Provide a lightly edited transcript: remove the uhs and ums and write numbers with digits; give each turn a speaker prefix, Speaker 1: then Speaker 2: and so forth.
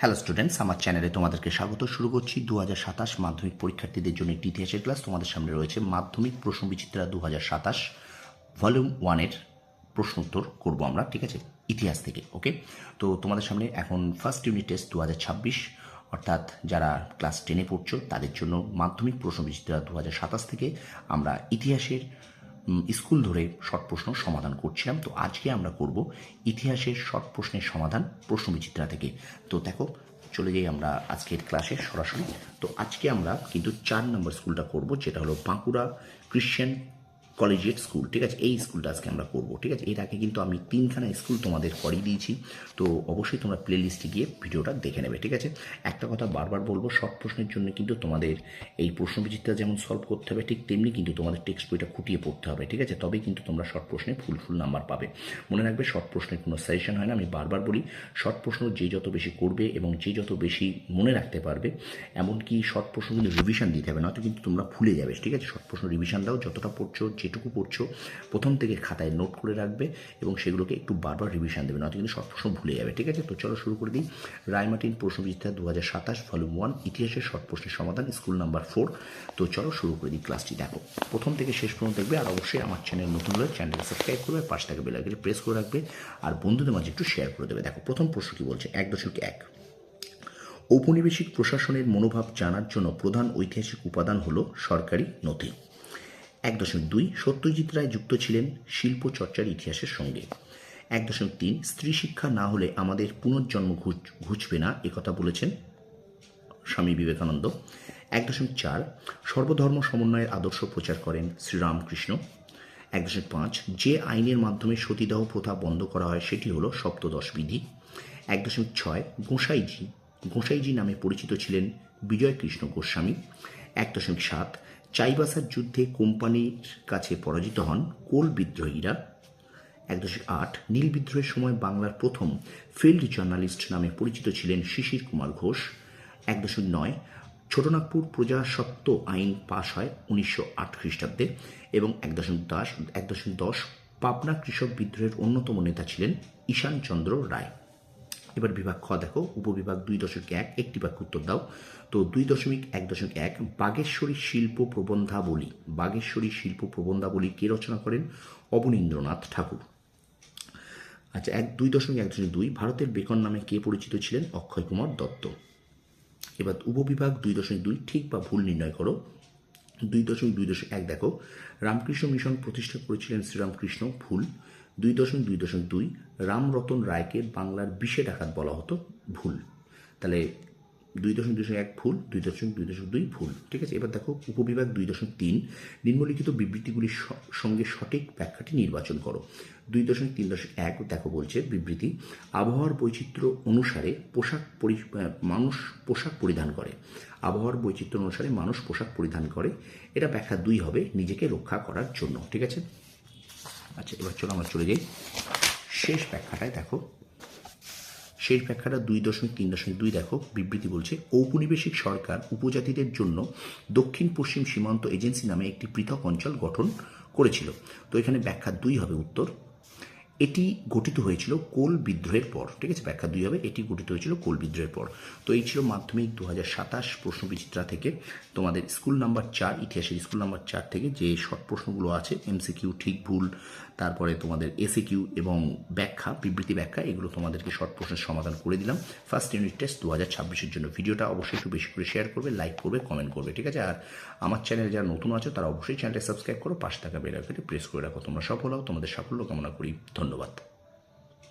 Speaker 1: Hello students, আমার চ্যানেলে তোমাদেরকে স্বাগত। শুরু করছি 2027 মাধ্যমিক পরীক্ষার্থীদের জন্য একটি ইতিহাসের ক্লাস। তোমাদের সামনে রয়েছে মাধ্যমিক প্রশ্নবিচিত্রা 2027 ভলিউম 1-এর প্রশ্ন উত্তর করবো আমরা, ঠিক আছে, ইতিহাস থেকে। ওকে, তো তোমাদের সামনে এখন ফার্স্ট ইউনিট টেস্ট 2026, অর্থাৎ যারা ক্লাস 10-এ পড়ছো তাদের জন্য মাধ্যমিক প্রশ্নবিচিত্রা 2027 থেকে আমরা ইতিহাসের স্কুল ধরে শর্ট প্রশ্ন সমাধান করছিলাম। তো আজকে আমরা করব ইতিহাসের শর্ট প্রশ্নের সমাধান প্রশ্নবিচিত্রা থেকে। তো দেখো, চলে যাই আমরা আজকের ক্লাসে সরাসরি। তো আজকে আমরা কিন্তু 4 নম্বর স্কুলটা করব, যেটা হলো বাঁকুড়া ক্রিশ্চিয়ান কলেজিয়েট স্কুল, ঠিক আছে। এই স্কুলটা আজকে আমরা করব, ঠিক আছে। এর আগে কিন্তু আমি 3খানা স্কুল তোমাদের করিয়ে দিয়েছি, তো অবশ্যই তোমরা প্লে লিস্টে গিয়ে ভিডিওটা দেখে নেবে, ঠিক আছে। একটা কথা বারবার বলবো, শর্ট প্রশ্নের জন্য কিন্তু তোমাদের এই প্রশ্নবিচিত্রা যেমন সলভ করতে হবে, ঠিক তেমনি কিন্তু তোমাদের টেক্সট বইটা খুঁটিয়ে পড়তে হবে, ঠিক আছে। তবেই কিন্তু তোমরা শর্ট প্রশ্নে ফুল নাম্বার পাবে। মনে রাখবে, শর্ট প্রশ্নের কোনো সাজেশন হয় না। আমি বারবার বলি, শর্ট প্রশ্ন যে যত বেশি করবে এবং যে যত বেশি মনে রাখতে পারবে, এমনকি শর্ট প্রশ্ন কিন্তু রিভিশন দিতে হবে, নয়তো কিন্তু তোমরা ভুলে যাবে, ঠিক আছে। শর্ট প্রশ্ন রিভিশন দাও, যতটা পড়ছো, যেটুকু পড়ছো প্রথম থেকে খাতায় নোট করে রাখবে এবং সেগুলোকে একটু বারবার রিভিশন দেবে, নয়তো কিন্তু শর্ট প্রশ্ন ভুলে যাবে, ঠিক আছে। তো চলো শুরু করে দিই। রায়মার্টিন প্রশ্নবিচিত্রা 2027 ভলিউম 1 ইতিহাসের শর্ট প্রশ্নের সমাধান, স্কুল নাম্বার 4। তো চলো শুরু করে দিই ক্লাসটি। দেখো, প্রথম থেকে শেষ পর্যন্ত দেখবে, আর অবশ্যই আমার চ্যানেল নতুন হলে চ্যানেলকে সাবস্ক্রাইব করবে, পাশ থেকে বেল আইকনটি প্রেস করে রাখবে, আর বন্ধুদের মাঝে একটু শেয়ার করে দেবে। দেখো, প্রথম প্রশ্ন কি বলছে, 1.1 ঔপনিবেশিক প্রশাসনের মনোভাব জানার জন্য প্রধান ঐতিহাসিক উপাদান হলো সরকারি নথি। 1.2 সত্যজিৎ রায় যুক্ত ছিলেন শিল্প চর্চার ইতিহাসের সঙ্গে। 1.3 স্ত্রী শিক্ষা না হলে আমাদের পুনর্জন্ম ঘুচবে না, একথা বলেছেন স্বামী বিবেকানন্দ। 1.4 সর্বধর্ম সমন্বয়ের আদর্শ প্রচার করেন শ্রীরামকৃষ্ণ। 1.5 যে আইনের মাধ্যমে সতীদাহ প্রথা বন্ধ করা হয় সেটি হলো সপ্তদশ বিধি। 1.6 গোসাইজি নামে পরিচিত ছিলেন বিজয়কৃষ্ণ গোস্বামী। 1.7 চাইবাসার যুদ্ধে কোম্পানির কাছে পরাজিত হন কোল বিদ্রোহীরা। 1.8 নীল বিদ্রোহের সময় বাংলার প্রথম ফিল্ড জার্নালিস্ট নামে পরিচিত ছিলেন শিশির কুমার ঘোষ। 1.9 ছোটনাগপুর প্রজাস্বত্ব আইন পাশ হয় 1908 খ্রিস্টাব্দে। এবং 1.10 পাবনা কৃষক বিদ্রোহের অন্যতম নেতা ছিলেন ঈশানচন্দ্র রায়। এবার বিভাগ খ দেখো, উপবিভাগ 2.1 একটি বাক্য উত্তর দাও। তো 2.1.1 বাগেশ্বরী শিল্প প্রবন্ধাবলী। বাগেশ্বরী শিল্প প্রবন্ধাবলী কে রচনা করেন? অবনীন্দ্রনাথ ঠাকুর। আচ্ছা, 2.1.2 ভারতের বেকন নামে কে পরিচিত ছিলেন? অক্ষয় কুমার দত্ত। এবার উপবিভাগ 2.2 ঠিক বা ভুল নির্ণয় করো। 2.2.1 দেখো, রামকৃষ্ণ মিশন প্রতিষ্ঠা করেছিলেন শ্রীরামকৃষ্ণ, ভুল। 2.2.2 রামরতন রায়কে বাংলার বিশে ডাকাত বলা হতো, ভুল। তাহলে 2.2.1 ভুল, 2.2.2 ভুল, ঠিক আছে। এবার দেখো, উপবিভাগ 2.3 নিম্নলিখিত বিবৃতিগুলির সঙ্গে সঠিক ব্যাখ্যাটি নির্বাচন করো। 2.3.1 দেখো, বলছে বিবৃতি, আবহাওয়ার বৈচিত্র্য অনুসারে মানুষ পোশাক পরিধান করে। আবহাওয়ার বৈচিত্র্য অনুসারে মানুষ পোশাক পরিধান করে, এটা ব্যাখ্যা 2 হবে, নিজেকে রক্ষা করার জন্য, ঠিক আছে। আচ্ছা, এবার চলো আমরা চলে যাই শেষ ব্যাখ্যাটায়। দেখো, শেষ ব্যাখ্যাটা 2.3.2 দেখো, বিবৃতি বলছে, ঔপনিবেশিক সরকার উপজাতিদের জন্য দক্ষিণ পশ্চিম সীমান্ত এজেন্সি নামে একটি পৃথক অঞ্চল গঠন করেছিল। তো এখানে ব্যাখ্যা 2 হবে উত্তর। এটি গঠিত হয়েছিল কোল বিদ্রোহের পর, ঠিক আছে। ব্যাখ্যা 2 হবে, এটি গঠিত হয়েছিল কোল বিদ্রোহের পর। তো এই ছিল মাধ্যমিক 2027 প্রশ্নবিচিত্রা থেকে তোমাদের স্কুল নাম্বার 4, ইতিহাসের স্কুল নাম্বার 4 থেকে যে শর্ট প্রশ্নগুলো আছে, এমসিকিউ, ঠিক ভুল, তারপরে তোমাদের এসিকিউ এবং ব্যাখ্যা, বিবৃতি ব্যাখ্যা, এগুলো তোমাদেরকে শর্ট প্রশ্নের সমাধান করে দিলাম ফার্স্ট ইউনিট টেস্ট 2026-এর জন্য। ভিডিওটা অবশ্যই একটু বেশি করে শেয়ার করবে, লাইক করবে, কমেন্ট করবে, ঠিক আছে। আর আমার চ্যানেলে যারা নতুন আছে তারা অবশ্যই চ্যানেলটা সাবস্ক্রাইব করো, পাশে থাকা বেল আইকনটি প্রেস করে রাখো। তোমরা সফল হও, তোমাদের সাফল্য কামনা করি। ধন্যবাদ।